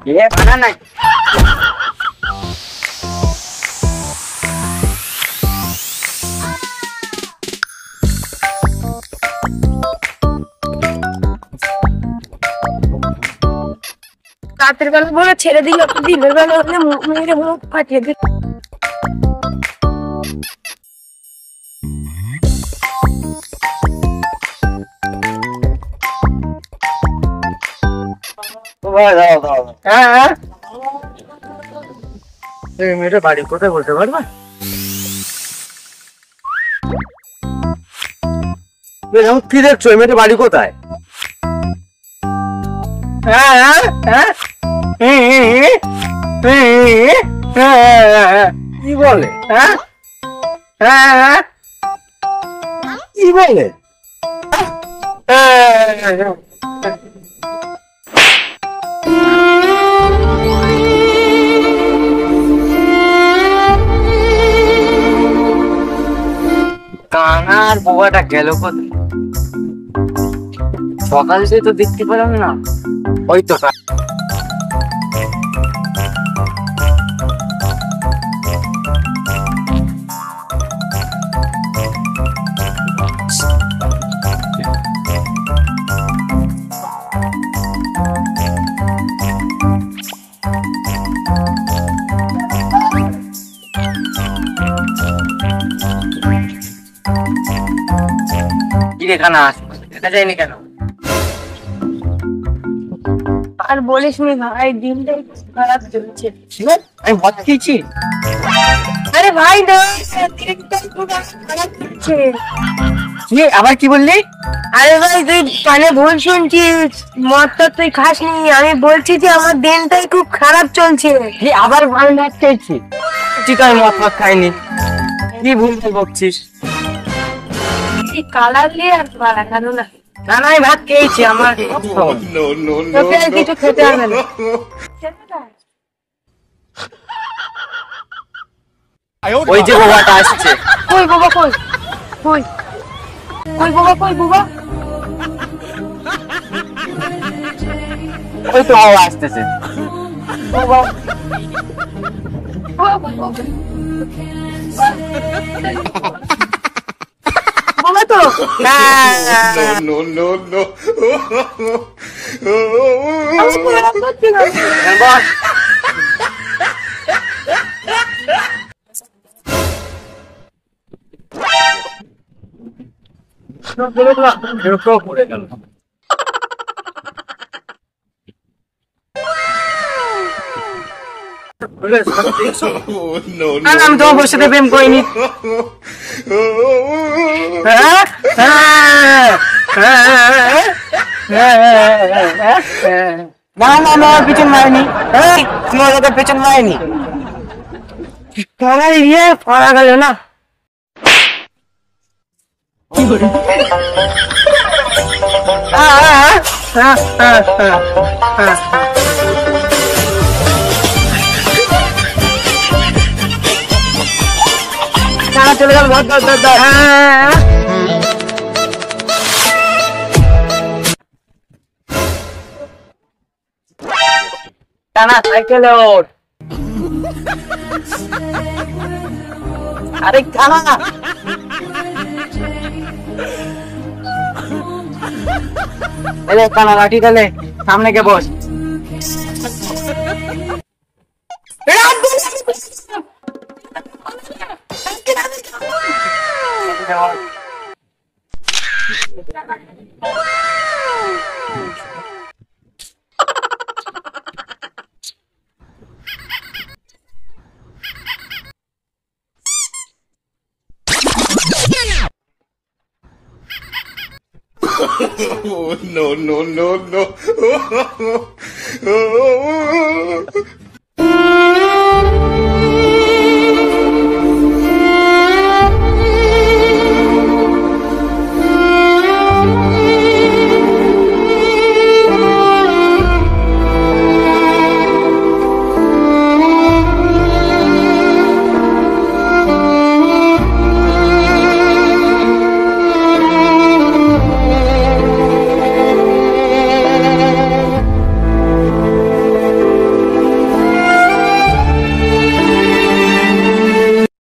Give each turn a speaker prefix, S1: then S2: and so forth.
S1: ये बना नहीं
S2: রাতের বেলা বলে ছেড়ে দিল, দিনের বেলা হলে মেরে মুখ ফাটিয়ে দিল।
S1: মেয়েটা বাড়ি কোথায় বলতে পারবা? কি দেখছো মেয়েটা বাড়ি কোথায়? কি বলে? কি বলে? কানার বোবাটা গেল কোথায়? সকাল থেকে তো দেখতে পেলাম না। ওই তো কানা দেখা যায়নি কেন?
S2: আর বলিস নি ভাই, দিনটাই খারাপ চলছে।
S1: আমি মদ খেয়েছি।
S2: আরে ভাই না, দিনটাই খুব খারাপ চলছে।
S1: আবার কি বললি?
S2: আরে ভাই তুই কানে ভুল শুনছিস, মদটা তুই খাসনি। আমি বলছি যে আমার দিনটাই খুব খারাপ চলছে।
S1: আবার আমি মদ খেয়েছি? ঠিক আছে, মদ খাইনি। কি ভুল বকছিস?
S2: কালার নিয়ে আর পারা কেন না?
S1: না না, আমি ভাত খেয়েছি। আমার
S2: তোকে আর কিছু খেতে হবে না।
S1: ওই যে বাবাটা আসছে।
S2: কই বাবা, কই কই কই বাবা, কই বাবা?
S1: ওই তো বাবা আসতেছে।
S2: বাবা বাবা তো
S3: no no no
S1: আমি তোমার সাথে প্রেম করিনি। না না না, পিছন মারেনি। তোমার লোকের পেছন মারেনি।
S2: ইয়ে পড়া গেল না।
S1: চলে গেল। টানা সাইকেলে ওঠ। আরে টানা, এলে টানা লাঠি তাহলে সামনে কে বস।
S3: no no no no